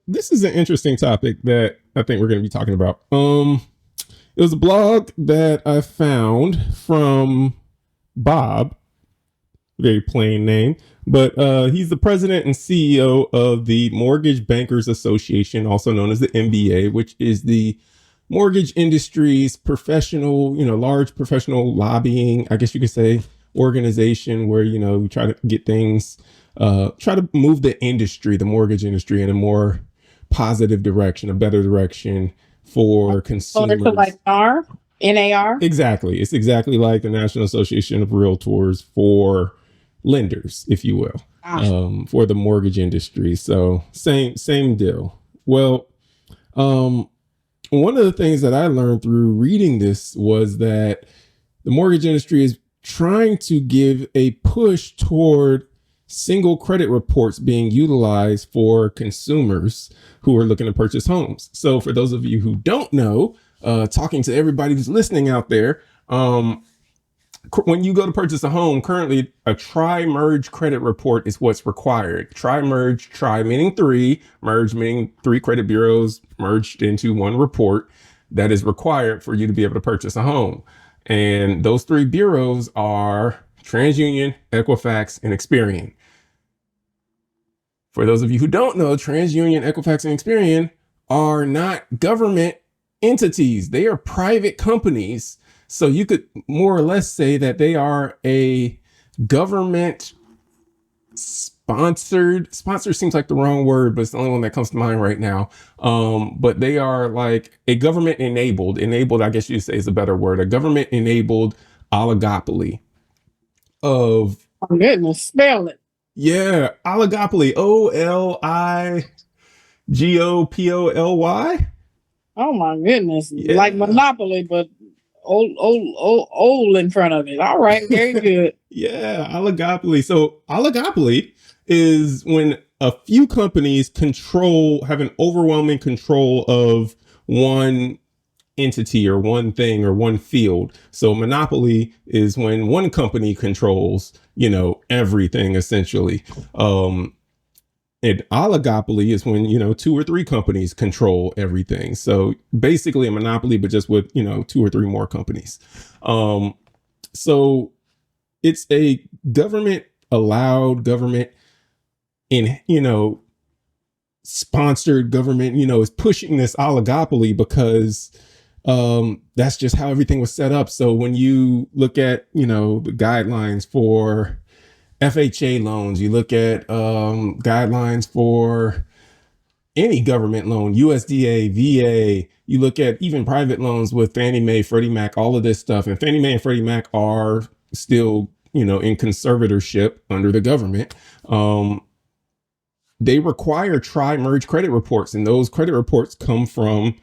this is an interesting topic that I think we're going to be talking about. It was a blog that I found from Bob, very plain name, but he's the president and CEO of the Mortgage Bankers Association, also known as the MBA, which is the mortgage industry's professional, large professional lobbying, I guess you could say, organization where, we try to get things, try to move the industry, the mortgage industry, in a more positive direction, a better direction for Similar to consumers. like NAR, NAR. Exactly. It's exactly like the National Association of Realtors for lenders, if you will, Ah, for the mortgage industry. So same deal. Well, um, one of the things that I learned through reading this was that the mortgage industry is trying to give a push toward single credit reports being utilized for consumers who are looking to purchase homes. So for those of you who don't know, talking to everybody who's listening out there, when you go to purchase a home, currently a tri-merge credit report is what's required. Tri-merge, tri meaning three, merge meaning three credit bureaus merged into one report that is required for you to be able to purchase a home. And those three bureaus are TransUnion, Equifax, and Experian. For those of you who don't know, TransUnion, Equifax, and Experian are not government entities. They are private companies. So you could more or less say that they are a government sponsor seems like the wrong word, but it's the only one that comes to mind right now. But they are like a government enabled, I guess you'd say is a better word, a government enabled oligopoly of, my goodness, spell it. yeah, oligopoly, Oligopoly. Oh my goodness, like Yeah. Monopoly, but old in front of it. All right, very good. Yeah, oligopoly. So oligopoly is when a few companies have an overwhelming control of one entity or one thing or one field. So monopoly is when one company controls, everything essentially. And oligopoly is when, two or three companies control everything. So basically a monopoly, but just with, two or three more companies. So it's a government allowed, government in, sponsored government, is pushing this oligopoly because that's just how everything was set up. So when you look at, the guidelines for FHA loans, you look at guidelines for any government loan, USDA, VA, you look at even private loans with Fannie Mae, Freddie Mac, all of this stuff. And Fannie Mae and Freddie Mac are still, in conservatorship under the government. They require tri-merge credit reports, and those credit reports come from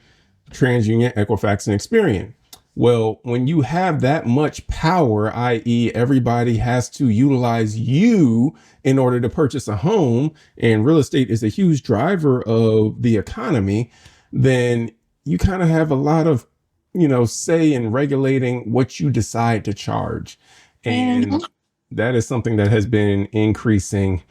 TransUnion, Equifax, and Experian. Well, when you have that much power, i.e., everybody has to utilize you in order to purchase a home, and real estate is a huge driver of the economy, then you kind of have a lot of, say in regulating what you decide to charge. And that is something that has been increasing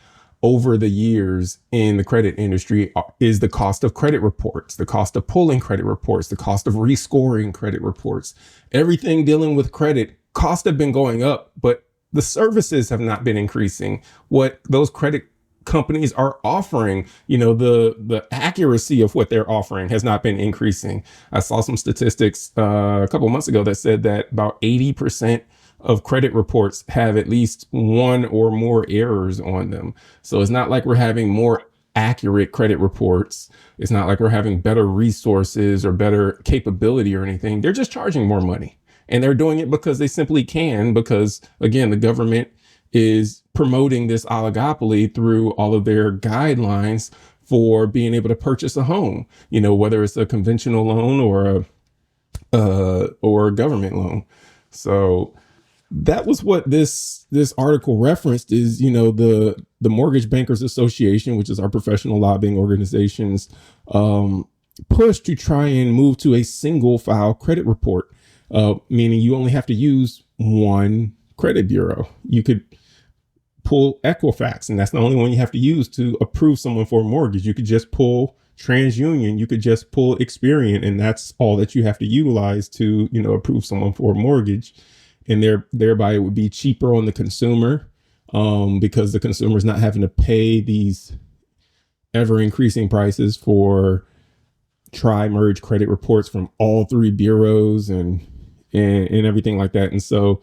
over the years in the credit industry is the cost of credit reports, the cost of pulling credit reports, the cost of rescoring credit reports. Everything dealing with credit costs have been going up, but the services have not been increasing. What those credit companies are offering, the accuracy of what they're offering has not been increasing. I saw some statistics a couple of months ago that said that about 80% of credit reports have at least one or more errors on them. So it's not like we're having more accurate credit reports. It's not like we're having better resources or better capability or anything. They're just charging more money. And they're doing it because they simply can, because again, the government is promoting this oligopoly through all of their guidelines for being able to purchase a home, whether it's a conventional loan or a government loan. So that was what this article referenced is, the Mortgage Bankers Association, which is our professional lobbying organization's push to try and move to a single file credit report, meaning you only have to use one credit bureau. You could pull Equifax, and that's the only one you have to use to approve someone for a mortgage. You could just pull TransUnion, you could just pull Experian, and that's all that you have to utilize to, approve someone for a mortgage. And thereby it would be cheaper on the consumer, because the consumer is not having to pay these ever increasing prices for tri-merge credit reports from all three bureaus and everything like that. And so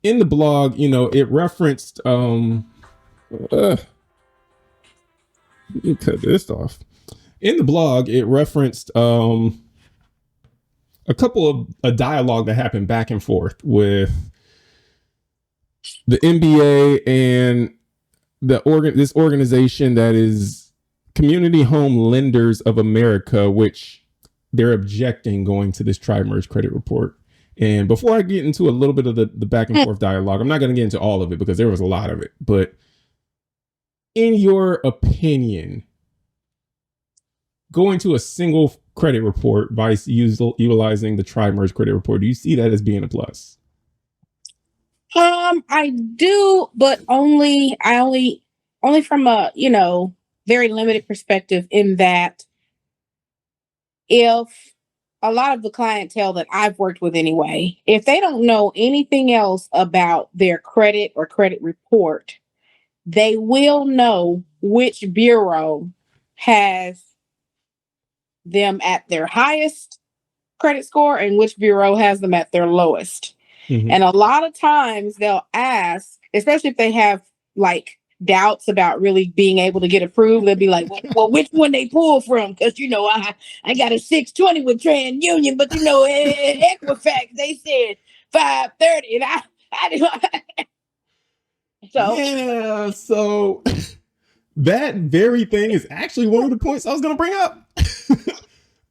in the blog, it referenced, let me cut this off. In the blog, it referenced a couple of a dialogue that happened back and forth with the NBA and this organization that is Community Home Lenders of America, which they're objecting going to this tri-merge credit report. And before I get into a little bit of the back and forth dialogue, I'm not going to get into all of it because there was a lot of it. But in your opinion, going to a single credit report by utilizing the tri-merge credit report, do you see that as being a plus? I do, but only from a, very limited perspective, in that if a lot of the clientele that I've worked with anyway, if they don't know anything else about their credit or credit report, they will know which bureau has them at their highest credit score and which bureau has them at their lowest. Mm-hmm. And a lot of times they'll ask, especially if they have like doubts about really being able to get approved, they'll be like, well, which one they pull from? Because, I got a 620 with TransUnion, but, at Equifax, they said 530. And I didn't. Yeah, so that very thing is actually one of the points I was going to bring up.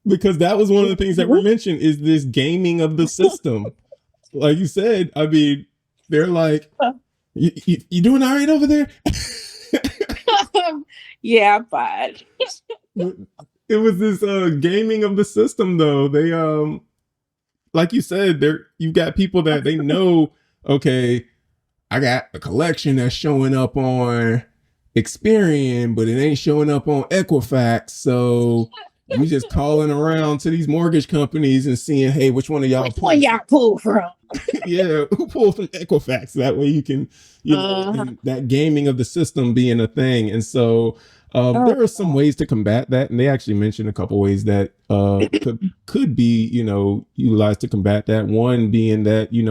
Because that was one of the things that were mentioned, is this gaming of the system. Like you said, I mean, they're like, you doing all right over there? Yeah, I'm fine. It was this gaming of the system, though. They, like you said, you've got people that they know, okay, I got a collection that's showing up on Experian, but it ain't showing up on Equifax. So we just calling around to these mortgage companies and seeing, hey, which one of y'all pull from? Yeah, who pulled from Equifax? That way you can, that gaming of the system being a thing. And so there are some ways to combat that. And they actually mentioned a couple ways that could be, utilized to combat that. One being that, you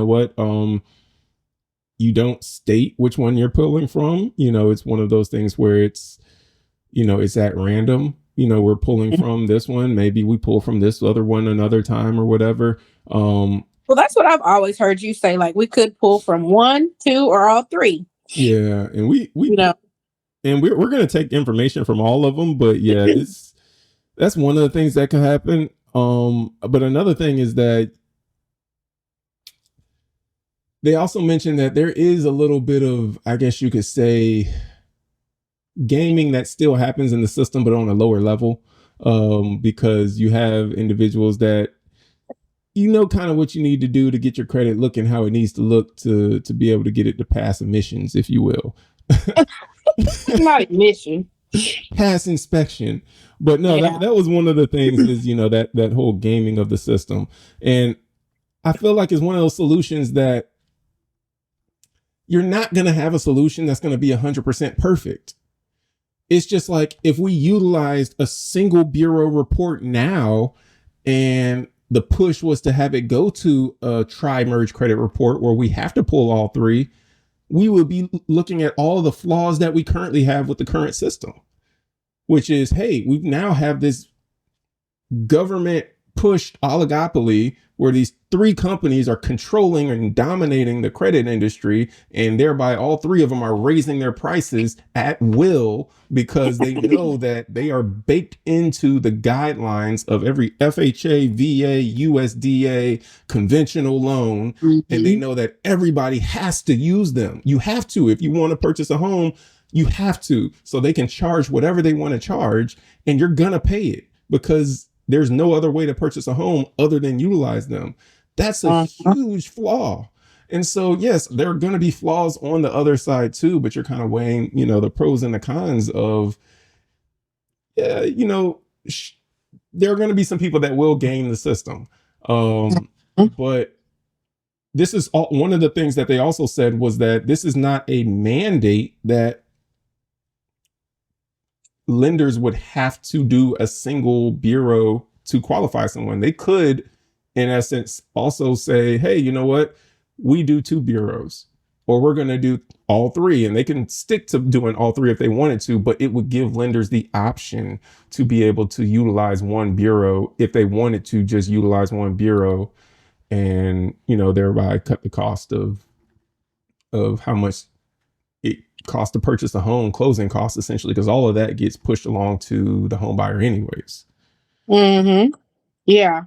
don't state which one you're pulling from. It's one of those things where it's at random. We're pulling from this one. Maybe we pull from this other one another time or whatever. Well, that's what I've always heard you say. Like, we could pull from 1, 2, or all 3. Yeah, and we and we're going to take information from all of them. But yeah, that's one of the things that can happen. But another thing is that they also mentioned that there is a little bit of, I guess you could say, gaming that still happens in the system, but on a lower level, because you have individuals that kind of what you need to do to get your credit looking how it needs to look to be able to get it to pass admissions, if you will. Not admission. Pass inspection. But no, yeah. that was one of the things is, that whole gaming of the system. And I feel like it's one of those solutions that you're not going to have a solution that's going to be 100% perfect. It's just like if we utilized a single bureau report now, and the push was to have it go to a tri-merge credit report where we have to pull all 3, we would be looking at all the flaws that we currently have with the current system, which is, hey, we now have this government pushed oligopoly where these 3 companies are controlling and dominating the credit industry, and thereby all 3 of them are raising their prices at will because they know that they are baked into the guidelines of every FHA, VA, USDA conventional loan. Mm-hmm. And they know that everybody has to use them. You have to, if you want to purchase a home, you have to, so they can charge whatever they want to charge, and you're going to pay it because there's no other way to purchase a home other than utilize them. That's a huge flaw. And so, yes, there are going to be flaws on the other side too, but you're kind of weighing, the pros and the cons of, sh- there are going to be some people that will game the system. But this is all, one of the things that they also said was that this is not a mandate that lenders would have to do a single bureau to qualify someone. They could, in essence, also say, hey, you know what? We do 2 bureaus, or we're going to do all 3. And they can stick to doing all 3 if they wanted to, but it would give lenders the option to be able to utilize one bureau if they wanted to just utilize one bureau, and, thereby cut the cost of how much it costs to purchase a home, closing costs, essentially, because all of that gets pushed along to the home buyer anyways. Mm-hmm. Yeah.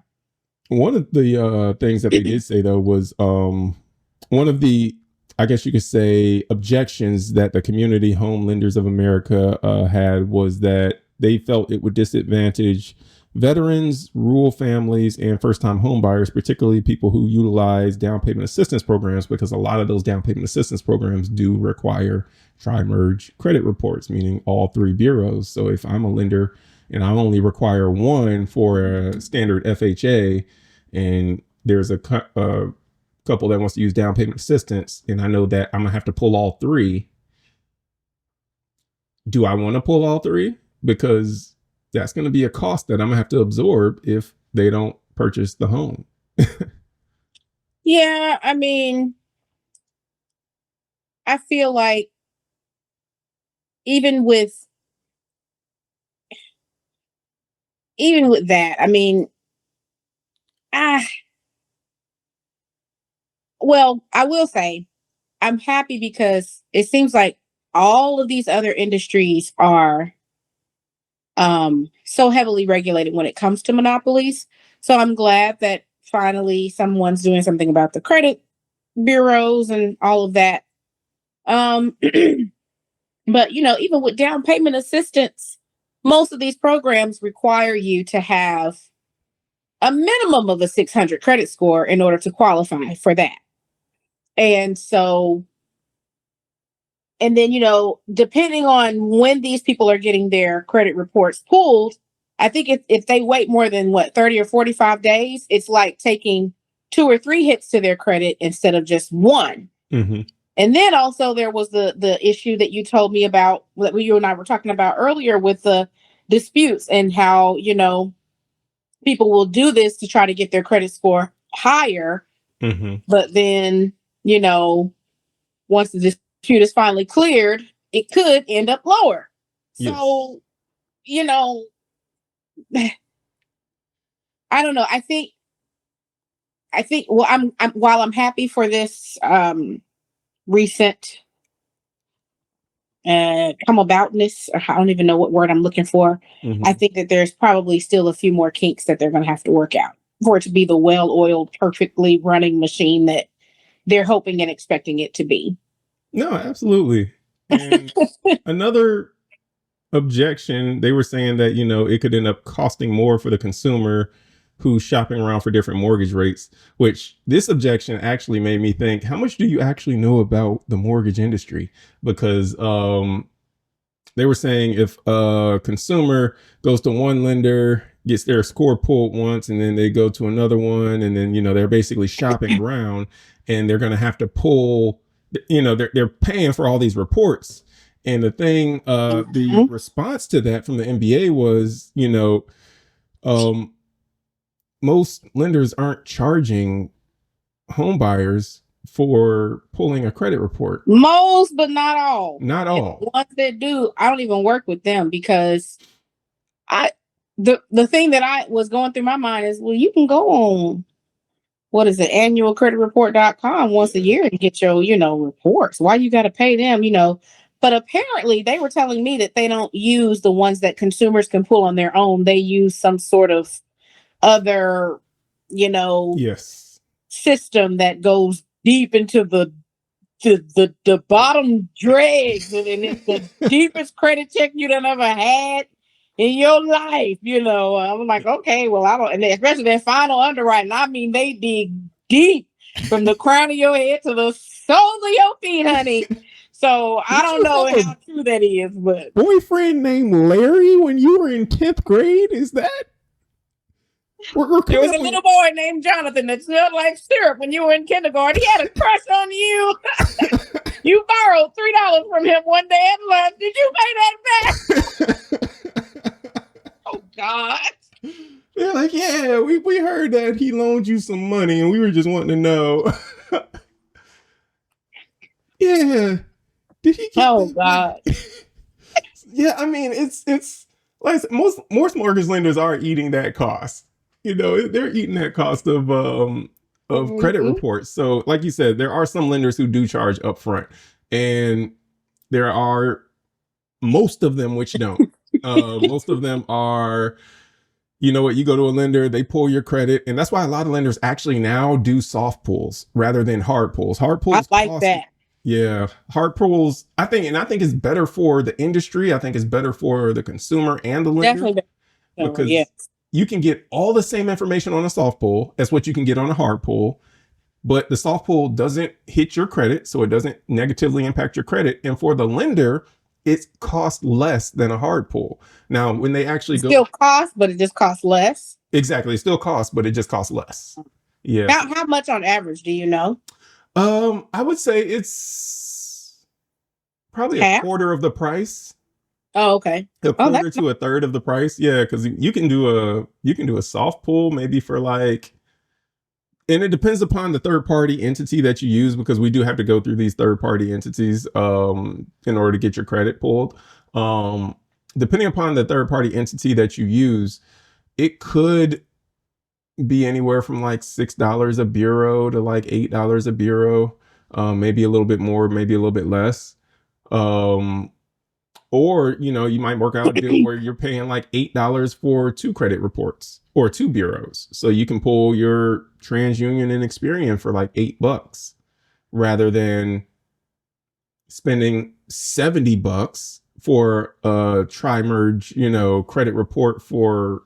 One of the things that they did say, though, was one of the, I guess you could say, objections that the Community Home Lenders of America had was that they felt it would disadvantage veterans, rural families, and first-time home buyers, particularly people who utilize down payment assistance programs, because a lot of those down payment assistance programs do require tri-merge credit reports, meaning all 3 bureaus. So if I'm a lender and I only require one for a standard FHA, and there's a couple that wants to use down payment assistance, and I know that I'm gonna have to pull all 3. Do I want to pull all 3? Because that's going to be a cost that I'm gonna have to absorb if they don't purchase the home. Yeah, I mean, I feel like even with that, I mean, ah, well, I will say I'm happy because it seems like all of these other industries are so heavily regulated when it comes to monopolies. So I'm glad that finally someone's doing something about the credit bureaus and all of that. Um, but even with down payment assistance, most of these programs require you to have a minimum of a 600 credit score in order to qualify for that. And so, and then, depending on when these people are getting their credit reports pulled, I think if they wait more than 30 or 45 days, it's like taking 2 or 3 hits to their credit instead of just one. Mm-hmm. And then also there was the issue that you told me about, that you and I were talking about earlier, with the disputes and how, people will do this to try to get their credit score higher. Mm-hmm. But then, once the dispute is finally cleared, it could end up lower. So, yes. I don't know. I think, well, I'm while I'm happy for this recent come aboutness, or I don't even know what word I'm looking for. Mm-hmm. I think that there's probably still a few more kinks that they're going to have to work out for it to be the well-oiled, perfectly running machine that they're hoping and expecting it to be. No, absolutely. And another objection, they were saying that, it could end up costing more for the consumer who's shopping around for different mortgage rates, which this objection actually made me think, how much do you actually know about the mortgage industry? Because they were saying if a consumer goes to one lender, gets their score pulled once, and then they go to another one, and then, they're basically shopping around, and they're going to have to pull, they're paying for all these reports. And the thing, the response to that from the NBA was, most lenders aren't charging home buyers for pulling a credit report. Most, but not all. Not all. And the ones that do, I don't even work with them, because the thing that I was going through my mind is, well, you can go on, what is it, annualcreditreport.com once a year and get your, reports. Why you got to pay them, But apparently they were telling me that they don't use the ones that consumers can pull on their own. They use some sort of other, yes, system that goes deep into the bottom dregs, and it's the deepest credit check you'd ever had in your life. I'm like, okay, well, I don't, and especially their final underwriting. I mean, they dig deep from the crown of your head to the soles of your feet, honey. So I Did don't you know have how a true that is, but boyfriend named Larry when you were in 10th grade? Is that we're there coming was a up little boy named Jonathan that smelled like syrup when you were in kindergarten. He had a crush on you. with You borrowed $3 from him one day at lunch. Did you pay that back? Oh God. They're like, yeah, we heard that he loaned you some money and we were just wanting to know. Yeah. Did he get Oh that God. back? Yeah, I mean, it's like most mortgage lenders are eating that cost. You know, they're eating that cost of credit Mm-hmm. reports. So, like you said, there are some lenders who do charge upfront, and there are most of them which don't. Most of them are, you know what, you go to a lender, they pull your credit, and that's why a lot of lenders actually now do soft pulls rather than hard pulls. Hard I pulls like cost, that. yeah, hard pulls. I think it's better for the industry. I think it's better for the consumer and the lender Definitely better. Yes. because you can get all the same information on a soft pull as what you can get on a hard pull, but the soft pull doesn't hit your credit, so it doesn't negatively impact your credit. And for the lender, it costs less than a hard pull. Now, when they actually It go, still costs, but it just costs less. exactly, it still costs, but it just costs less. Yes. About how much on average do you know? I would say it's probably a Half? quarter of the price. Oh, okay. A Oh, that's quarter to a third of the price. Yeah, because you can do a soft pull maybe for like, and it depends upon the third party entity that you use because we do have to go through these third party entities in order to get your credit pulled. Um, Depending upon the third party entity that you use, it could be anywhere from like $6 a bureau to like $8 a bureau, maybe a little bit more, maybe a little bit less. Um, or you might work out a deal where you're paying like $8 for two credit reports or two bureaus, so you can pull your TransUnion and Experian for like $8 rather than spending $70 for a tri-merge, credit report for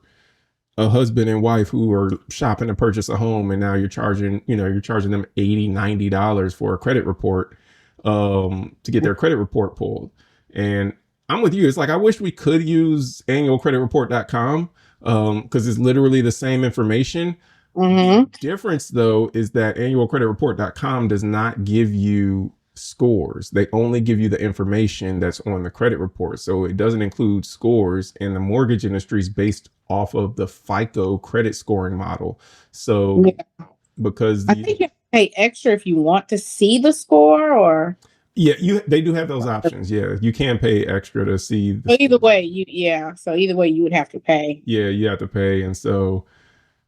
a husband and wife who are shopping to purchase a home, and now you're charging them $80-$90 for a credit report to get their credit report pulled. And I'm with you. It's like I wish we could use annualcreditreport.com because it's literally the same information. The Mm-hmm. difference though is that annualcreditreport.com does not give you scores. They only give you the information that's on the credit report. So it doesn't include scores, and the mortgage industry is based off of the FICO credit scoring model. So Yeah. because I think you have to pay extra if you want to see the score, or they do have those options. Yeah, you can pay extra to see the so either score. way, so either way you would have to pay. Yeah, you have to pay. And so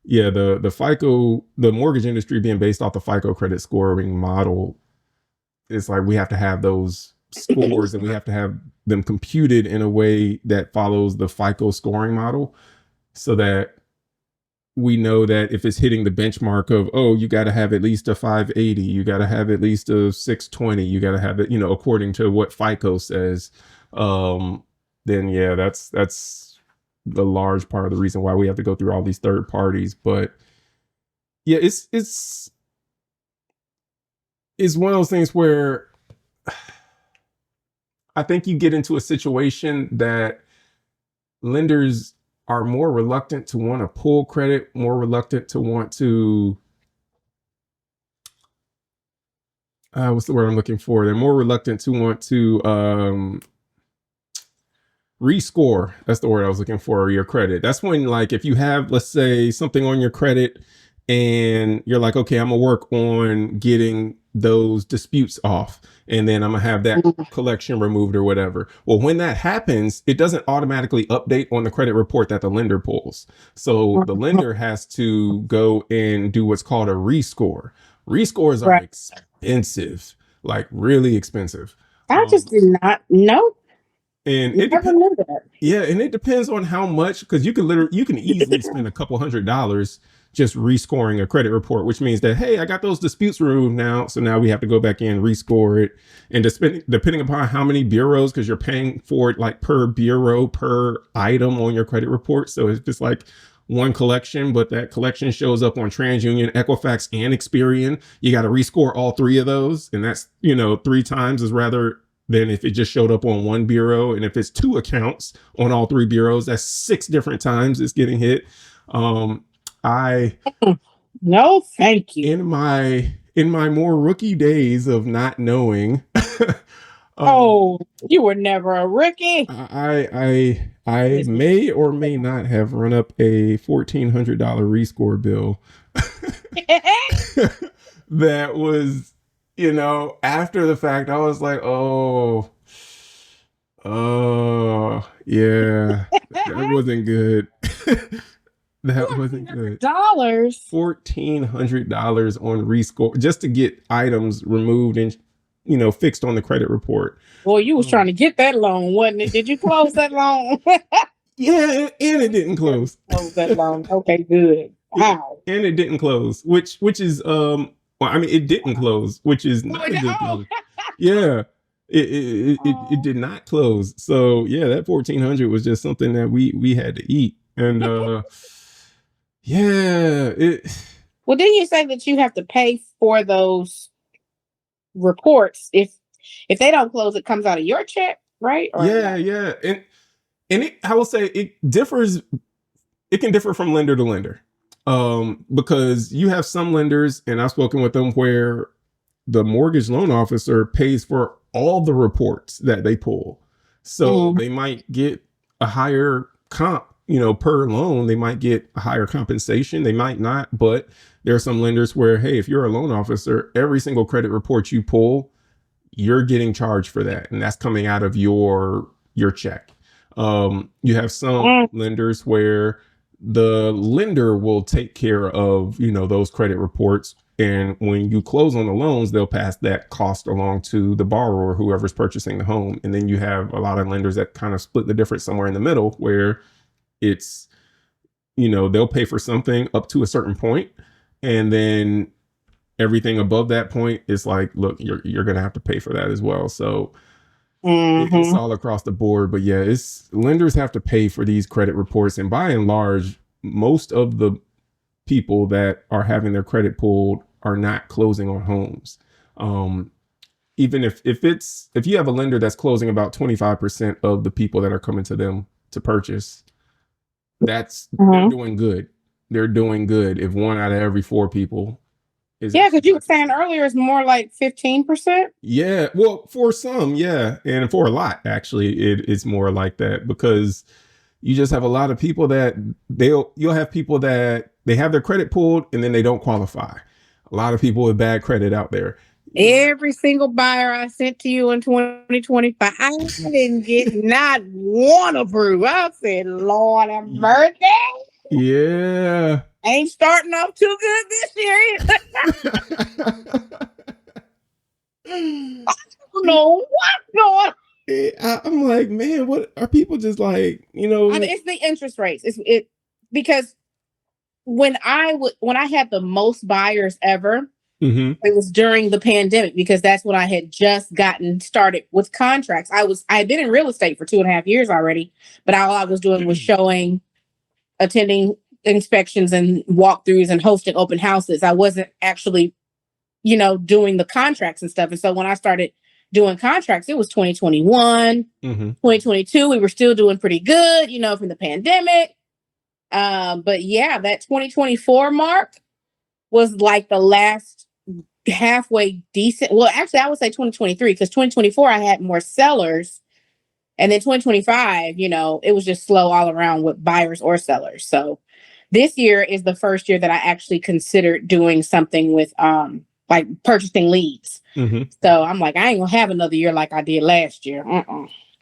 yeah, the FICO, the mortgage industry being based off the FICO credit scoring model, it's like we have to have those scores and we have to have them computed in a way that follows the FICO scoring model so that we know that if it's hitting the benchmark of, oh, you got to have at least a 580, you got to have at least a 620, you got to have it, according to what FICO says, then yeah, that's the large part of the reason why we have to go through all these third parties. But yeah, it's one of those things where I think you get into a situation that lenders are more reluctant to want to pull credit, more reluctant to want to what's the word I'm looking for? They're more reluctant to want to rescore. That's the word I was looking for, your credit. That's when, like, if you have, let's say, something on your credit and you're like, okay, I'm gonna work on getting those disputes off, and then I'm gonna have that collection removed or whatever. Well, when that happens, it doesn't automatically update on the credit report that the lender pulls. So the lender has to go and do what's called a rescore. Rescores are Right. expensive, like really expensive. I just did not know. And it Never depends. knew that. Yeah, and it depends on how much, because you can easily spend a couple $100s just rescoring a credit report, which means that, hey, I got those disputes removed now, so now we have to go back in, rescore it, and depending upon how many bureaus, because you're paying for it like per bureau per item on your credit report, so it's just like one collection, but that collection shows up on TransUnion, Equifax, and Experian. You got to rescore all three of those, and that's 3 times is rather than if it just showed up on one bureau. And if it's two accounts on all three bureaus, that's 6 different times it's getting hit. I No, thank you. in my more rookie days of not knowing, Oh, you were never a rookie. I may or may not have run up a $1,400 rescore bill that was, after the fact. I was like, yeah, that wasn't good. That wasn't good. Dollars. $1,400 on rescore just to get items removed and fixed on the credit report. Boy, you was trying to get that loan, wasn't it? Did you close that loan? Yeah, and it didn't close. Close that loan. Okay, good. Wow. And it didn't close, which is well, I mean, it didn't close, which is not a good thing. Yeah. It did not close. So yeah, that 1,400 was just something that we had to eat. And yeah, well, didn't you say that you have to pay for those reports if they don't close? It comes out of your check, right? Or yeah, and I will say it differs. It can differ from lender to lender, because you have some lenders, and I've spoken with them, where the mortgage loan officer pays for all the reports that they pull. So they might get a higher comp, per loan. They might get a higher compensation. They might not, but there are some lenders where, hey, if you're a loan officer, every single credit report you pull, you're getting charged for that. And that's coming out of your check. You have some lenders where the lender will take care of, those credit reports. And when you close on the loans, they'll pass that cost along to the borrower, whoever's purchasing the home. And then you have a lot of lenders that kind of split the difference somewhere in the middle, where it's, they'll pay for something up to a certain point, and then everything above that point is like, look, you're going to have to pay for that as well. So it's all across the board. But yeah, lenders have to pay for these credit reports. And by and large, most of the people that are having their credit pulled are not closing on homes. Even if you have a lender that's closing about 25% of the people that are coming to them to purchase, they're doing good. They're doing good. If 1 out of every 4 people is, yeah, because you were saying earlier it's more like 15%. Yeah, well, for some, yeah, and for a lot, actually, it's more like that, because you just have a lot of people that you'll have people that they have their credit pulled and then they don't qualify. A lot of people with bad credit out there. Every single buyer I sent to you in 2025, I didn't get not one approved. I said, Lord have mercy. Yeah. Ain't starting off too good this year. I don't know what's going on. I'm like, man, what are people just like, It's the interest rates. It's because when I had the most buyers ever, it was during the pandemic, because that's when I had just gotten started with contracts. I had been in real estate for 2.5 years already, but all I was doing was showing, attending inspections and walkthroughs and hosting open houses. I wasn't actually, doing the contracts and stuff. And so when I started doing contracts, it was 2021, 2022. We were still doing pretty good, from the pandemic. But yeah, that 2024 mark was like the last halfway decent. Well, actually, I would say 2023, because 2024 I had more sellers, and then 2025, it was just slow all around with buyers or sellers. So this year is the first year that I actually considered doing something with like purchasing leads. So I'm like, I ain't gonna have another year like I did last year.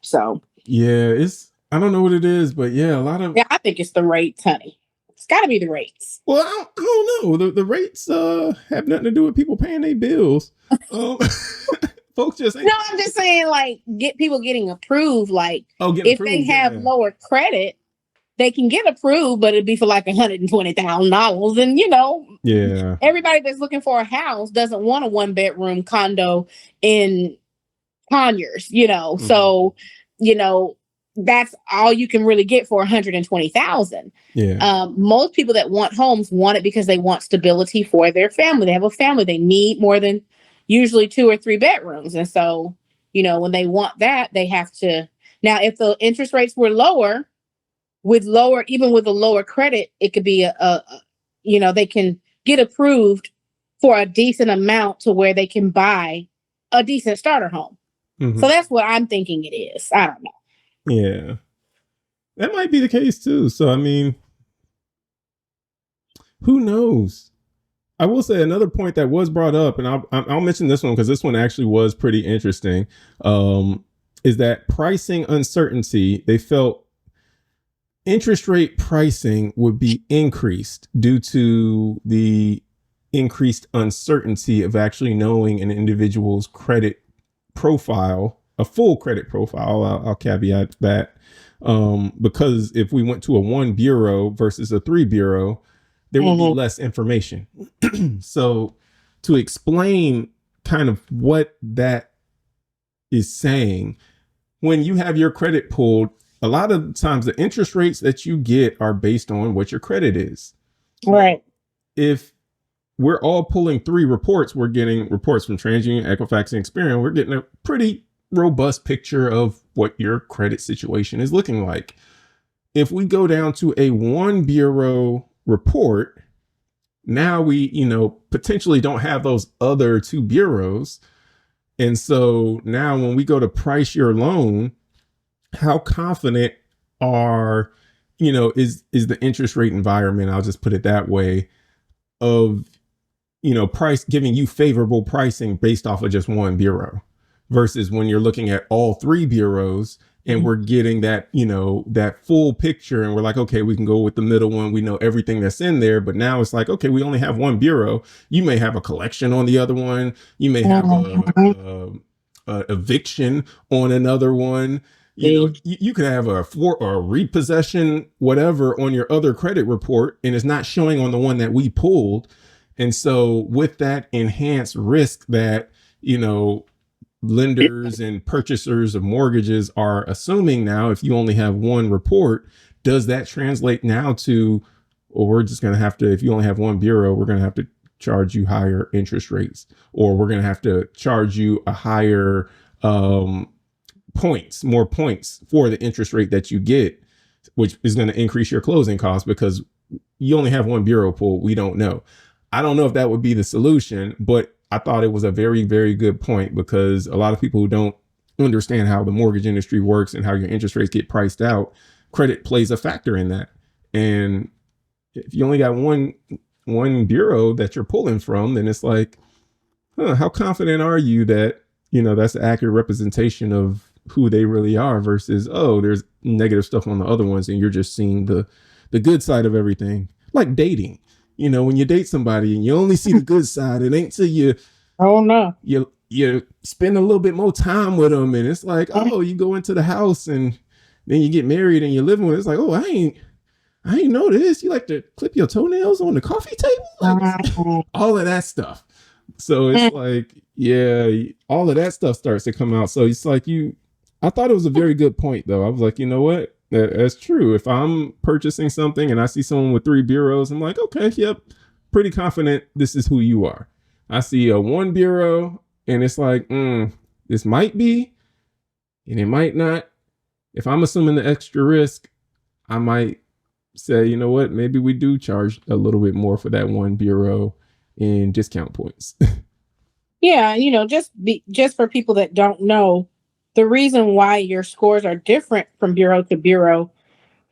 So yeah, I don't know what it is, but yeah, I think it's the rates, honey. It's got to be the rates. Well, I don't know. The rates have nothing to do with people paying their bills. Folks just ain't. No, I'm just saying, like, get people getting approved. Like, if they have lower credit, they can get approved, but it'd be for like $120,000. And yeah, everybody that's looking for a house doesn't want a 1-bedroom condo in Conyers. So that's all you can really get for $120,000. Yeah. Most people that want homes want it because they want stability for their family. They have a family. They need more than usually 2 or 3 bedrooms. And so When they want that, they have to. Now, if the interest rates were lower, with lower, even with a lower credit, it could be they can get approved for a decent amount to where they can buy a decent starter home. So that's what I'm thinking it is. I don't know. Yeah, that might be the case too. So, I mean, who knows? I will say another point that was brought up, and I'll mention this one because this one actually was pretty interesting, is that pricing uncertainty. They felt interest rate pricing would be increased due to the increased uncertainty of actually knowing an individual's credit profile, a full credit profile. I'll caveat that, because if we went to a 1 bureau versus a 3 bureau, there would be less information. So to explain kind of what that is saying, when you have your credit pulled, a lot of times the interest rates that you get are based on what your credit is. Right. If we're all pulling 3 reports, we're getting reports from TransUnion, Equifax, and Experian. We're getting a pretty robust picture of what your credit situation is looking like. If we go down to a 1 bureau report, now we, potentially don't have those other 2 bureaus. And so now when we go to price your loan, how confident are, is the interest rate environment, I'll just put it that way, of, price giving you favorable pricing based off of just 1 bureau versus when you're looking at all 3 bureaus and we're getting that, that full picture and we're like, okay, we can go with the middle one. We know everything that's in there, but now it's like, okay, we only have 1 bureau. You may have a collection on the other one. You may have a eviction on another one. You could have a repossession, whatever, on your other credit report, and it's not showing on the one that we pulled. And so with that enhanced risk that, lenders and purchasers of mortgages are assuming now, if you only have 1 report, does that translate now to, well, we're just going to have to, if you only have 1 bureau, we're going to have to charge you higher interest rates, or we're going to have to charge you a higher, more points for the interest rate that you get, which is going to increase your closing costs because you only have 1 bureau pull. We don't know. I don't know if that would be the solution, but I thought it was a very, very good point because a lot of people who don't understand how the mortgage industry works and how your interest rates get priced out, credit plays a factor in that. And if you only got one bureau that you're pulling from, then it's like, how confident are you that, that's the accurate representation of who they really are versus, oh, there's negative stuff on the other ones and you're just seeing the good side of everything. Like dating. When you date somebody and you only see the good side, it ain't till you spend a little bit more time with them, and it's like, oh, you go into the house and then you get married and you're living with it. It's like, oh, I ain't know this. You like to clip your toenails on the coffee table, like, all of that stuff. So it's like, yeah, all of that stuff starts to come out. So it's like I thought it was a very good point, though. I was like, you know what? That's true. If I'm purchasing something and I see someone with 3 bureaus, I'm like, okay, yep, pretty confident this is who you are. I see a 1 bureau and it's like, this might be, and it might not. If I'm assuming the extra risk, I might say, you know what, maybe we do charge a little bit more for that 1 bureau in discount points. Yeah, just for people that don't know, the reason why your scores are different from bureau to bureau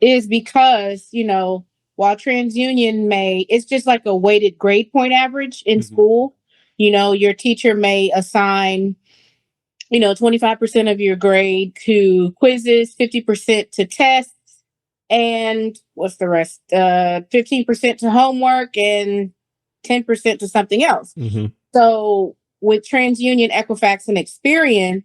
is because, while TransUnion it's just like a weighted grade point average in school. Your teacher may assign, 25% of your grade to quizzes, 50% to tests, and what's the rest? 15% to homework and 10% to something else. So with TransUnion, Equifax, and Experian,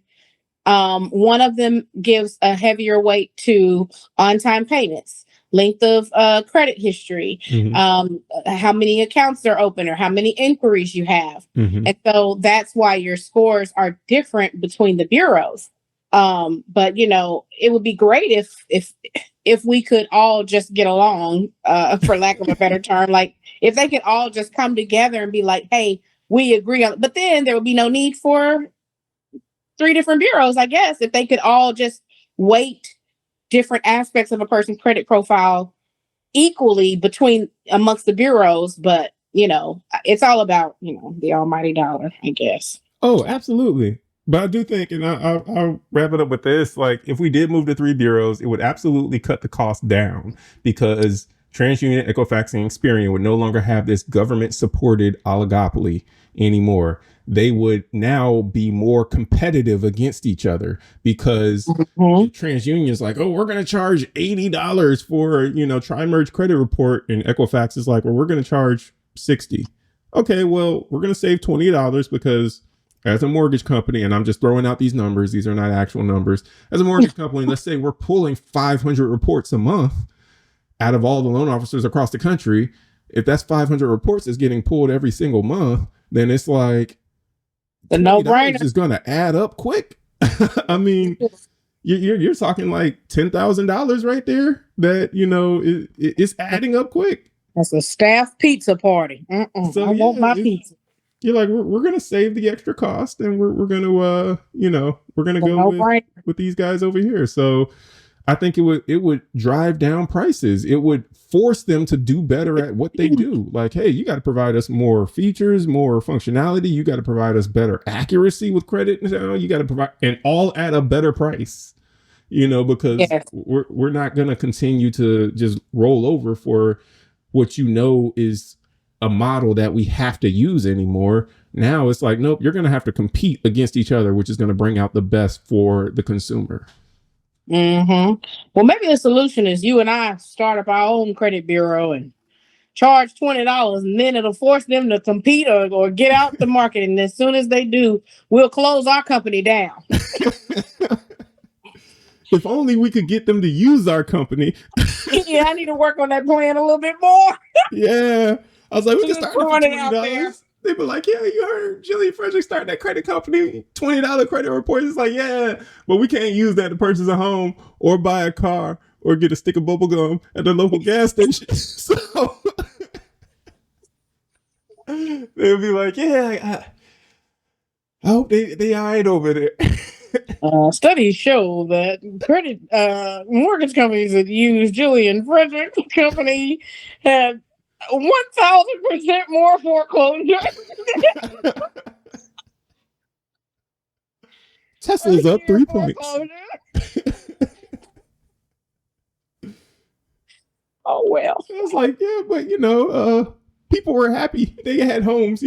one of them gives a heavier weight to on-time payments, length of credit history, how many accounts are open or how many inquiries you have. And so that's why your scores are different between the bureaus. But it would be great if we could all just get along, for lack of a better term, like if they could all just come together and be like, hey, we agree on, but then there would be no need for three different bureaus, I guess, if they could all just weight different aspects of a person's credit profile equally between amongst the bureaus. But it's all about the almighty dollar, I guess. Oh, absolutely. But I do think, and I'll wrap it up with this: like, if we did move to 3 bureaus, it would absolutely cut the cost down because TransUnion, Equifax, and Experian would no longer have this government-supported oligopoly anymore. They would now be more competitive against each other because TransUnion is like, oh, we're going to charge $80 for tri-merge credit report, and Equifax is like, well, we're going to charge $60. Okay, well, we're going to save $20 because as a mortgage company, and I'm just throwing out these numbers, these are not actual numbers. As a mortgage company, let's say we're pulling 500 reports a month out of all the loan officers across the country. If that's 500 reports that's getting pulled every single month, then it's like the no-brainer is going to add up quick. I mean, you're talking like $10,000 right there that it's adding up quick. That's a staff pizza party. So I want my pizza. You're like, we're going to save the extra cost, and we're going to we're going to go with these guys over here. So I think it would drive down prices. It would force them to do better at what they do. Like, hey, you got to provide us more features, more functionality. You got to provide us better accuracy with credit. You got to provide, and all at a better price. Because we're not going to continue to just roll over for what is a model that we have to use anymore. Now it's like, nope, you're going to have to compete against each other, which is going to bring out the best for the consumer. Well, maybe the solution is you and I start up our own credit bureau and charge $20, and then it'll force them to compete or get out the market. And as soon as they do, we'll close our company down. If only we could get them to use our company. Yeah, I need to work on that plan a little bit more. Yeah. I was like, we can start it for $20. They were like, yeah, you heard Jillian Frederick start that credit company, $20 credit report. It's like, yeah, but we can't use that to purchase a home or buy a car or get a stick of bubble gum at the local gas station. So they'll be like, yeah, I hope they all right over there. Studies show that credit mortgage companies that use Jillian Frederick's company had 1,000% more foreclosure. Tesla's up 3 points. Oh well. I was like, yeah, but people were happy. They had homes,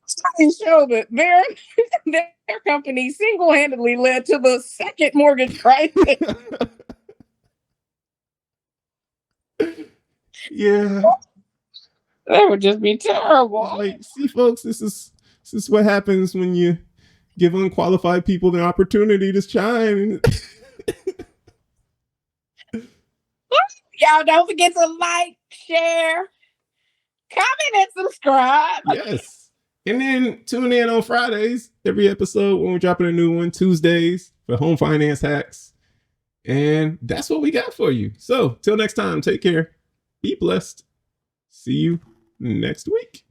Studies show that their company single-handedly led to the second mortgage crisis. Yeah, that would just be terrible. Like, see, folks, this is what happens when you give unqualified people the opportunity to shine. Y'all don't forget to like, share, comment, and subscribe. Yes. And then tune in on Fridays, every episode when we're dropping a new one, Tuesdays for home finance hacks. And that's what we got for you. So till next time, take care. Be blessed. See you next week.